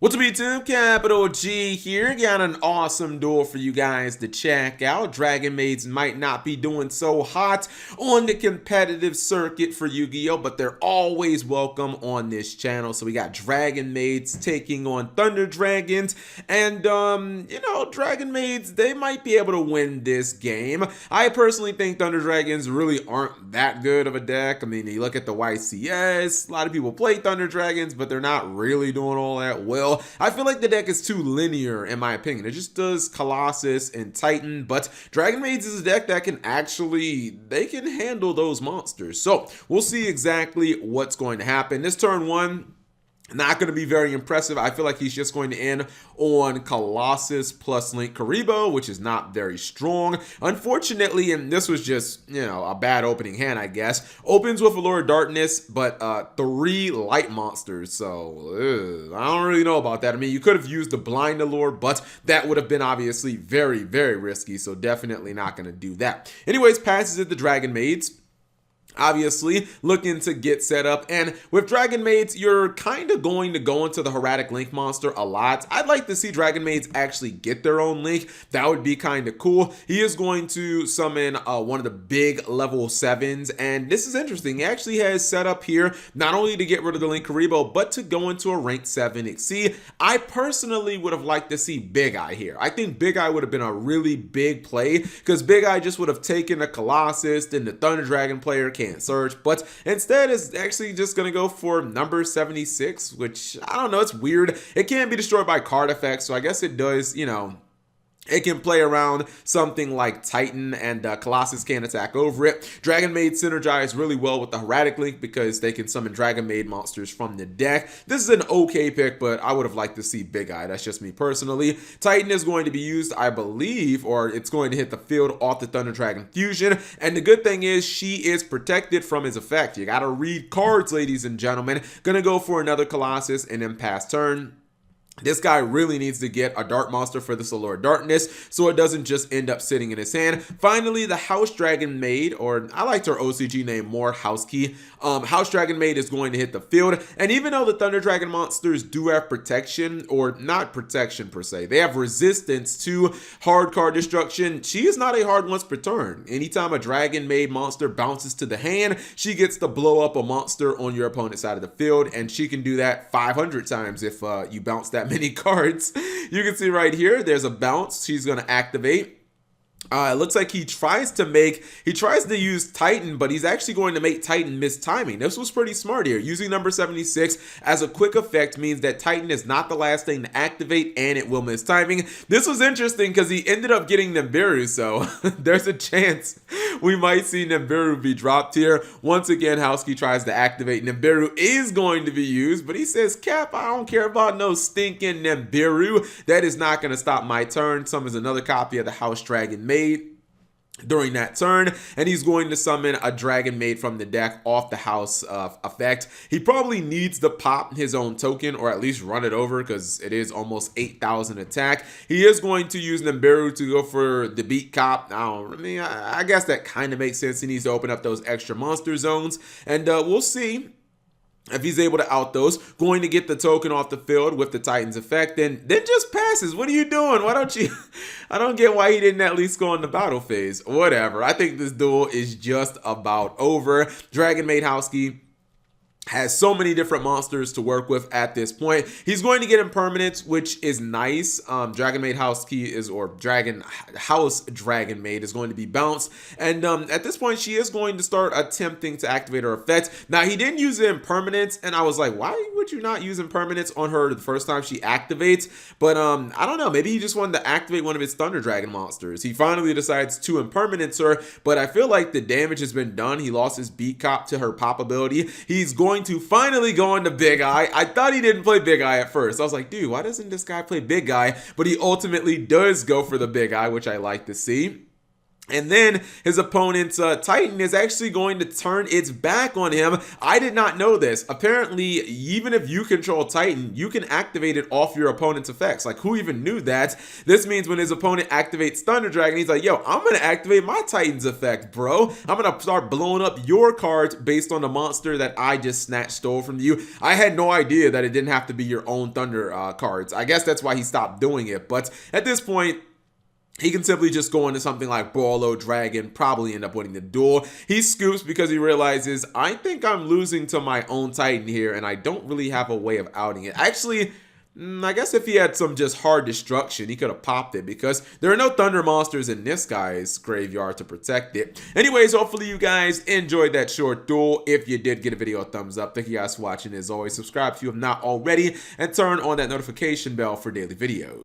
What's up YouTube, Capital G here, got an awesome duel for you guys to check out. Dragon Maids might not be doing so hot on the competitive circuit for Yu-Gi-Oh, but they're always welcome on this channel. So we got Dragon Maids taking on Thunder Dragons, and Dragon Maids, they might be able to win this game. I personally think Thunder Dragons really aren't that good of a deck. I mean, you look at the YCS, a lot of people play Thunder Dragons, but they're not really doing all that well. I feel like the deck is too linear in my opinion. It just does Colossus and Titan, but Dragon Maids is a deck that can they can handle those monsters. So we'll see exactly what's going to happen. This turn one, not going to be very impressive. I feel like he's just going to end on Colossus plus Link Karibo, which is not very strong. Unfortunately, and this was just, a bad opening hand, I guess. Opens with Allure of Darkness, but 3 light monsters. So, I don't really know about that. I mean, you could have used the Blind Allure, but that would have been obviously very, very risky. So, definitely not going to do that. Anyways, passes it to Dragon Maids. Obviously, looking to get set up, and with Dragon Maids, you're kind of going to go into the Heraldic Link monster a lot. I'd like to see Dragon Maids actually get their own Link. That would be kind of cool. He is going to summon one of the big level 7s, and this is interesting. He actually has set up here not only to get rid of the Link Karibo, but to go into a rank 7 Exceed. I personally would have liked to see Big Eye here. I think Big Eye would have been a really big play, because Big Eye just would have taken a Colossus, then the Thunder Dragon player can't search, but instead is actually just going to go for number 76, which I don't know, it's weird. It can't be destroyed by card effects, so I guess it does, it can play around something like Titan, and Colossus can't attack over it. Dragon Maid synergize really well with the Heraldic Link because they can summon Dragon Maid monsters from the deck. This is an okay pick, but I would have liked to see Big Eye. That's just me personally. Titan is going to be used, I believe, or it's going to hit the field off the Thunder Dragon Fusion. And the good thing is she is protected from his effect. You got to read cards, ladies and gentlemen. Gonna go for another Colossus and then pass turn. This guy really needs to get a Dark Monster for this Allure of Darkness, so it doesn't just end up sitting in his hand. Finally, the House Dragon Maid, or I liked her OCG name more, House Key. House Dragon Maid is going to hit the field, and even though the Thunder Dragon monsters do have protection, or not protection per se, they have resistance to hard card destruction, she is not a hard once per turn. Anytime a Dragon Maid monster bounces to the hand, she gets to blow up a monster on your opponent's side of the field, and she can do that 500 times if you bounce that many cards. You can see right here, there's a bounce. She's going to activate. It looks like he tries to use Titan, but he's actually going to make Titan miss timing. This was pretty smart here. Using number 76 as a quick effect means that Titan is not the last thing to activate, and it will miss timing. This was interesting because he ended up getting Nibiru, so there's a chance we might see Nibiru be dropped here. Once again, Housekey tries to activate. Nibiru is going to be used, but he says, Cap, I don't care about no stinking Nibiru. That is not going to stop my turn. Summons another copy of the House Dragon Maid during that turn, and he's going to summon a Dragon Maid from the deck off the house effect. He probably needs to pop his own token, or at least run it over, because it is almost 8,000 attack. He is going to use Nibiru to go for the beat cop. I guess that kind of makes sense. He needs to open up those extra monster zones, and we'll see if he's able to out those. Going to get the token off the field with the Titan's effect, then just passes. What are you doing? Why don't you? I don't get why he didn't at least go in the battle phase. Whatever. I think this duel is just about over. Dragon Maid Housekey has so many different monsters to work with at this point. He's going to get impermanence, which is nice. Dragon Maid Housekey is, or Dragon House Dragon Maid is going to be bounced. And at this point, she is going to start attempting to activate her effect. Now, he didn't use the impermanence, and I was like, why would you not use impermanence on her the first time she activates? But I don't know. Maybe he just wanted to activate one of his Thunder Dragon monsters. He finally decides to impermanence her, but I feel like the damage has been done. He lost his beat cop to her pop ability. He's going to finally go into Big Eye. I thought he didn't play Big Eye at first. I was like, dude, why doesn't this guy play Big Eye? But he ultimately does go for the Big Eye, which I like to see. And then his opponent's Titan is actually going to turn its back on him. I did not know this. Apparently, even if you control Titan, you can activate it off your opponent's effects. Like, who even knew that? This means when his opponent activates Thunder Dragon, he's like, yo, I'm going to activate my Titan's effect, bro. I'm going to start blowing up your cards based on the monster that I just stole from you. I had no idea that it didn't have to be your own Thunder cards. I guess that's why he stopped doing it. But at this point, he can simply just go into something like Brawlo Dragon, probably end up winning the duel. He scoops because he realizes, I think I'm losing to my own Titan here, and I don't really have a way of outing it. Actually, I guess if he had some just hard destruction, he could have popped it because there are no thunder monsters in this guy's graveyard to protect it. Anyways, hopefully you guys enjoyed that short duel. If you did, give a video a thumbs up. Thank you guys for watching. As always, subscribe if you have not already, and turn on that notification bell for daily videos.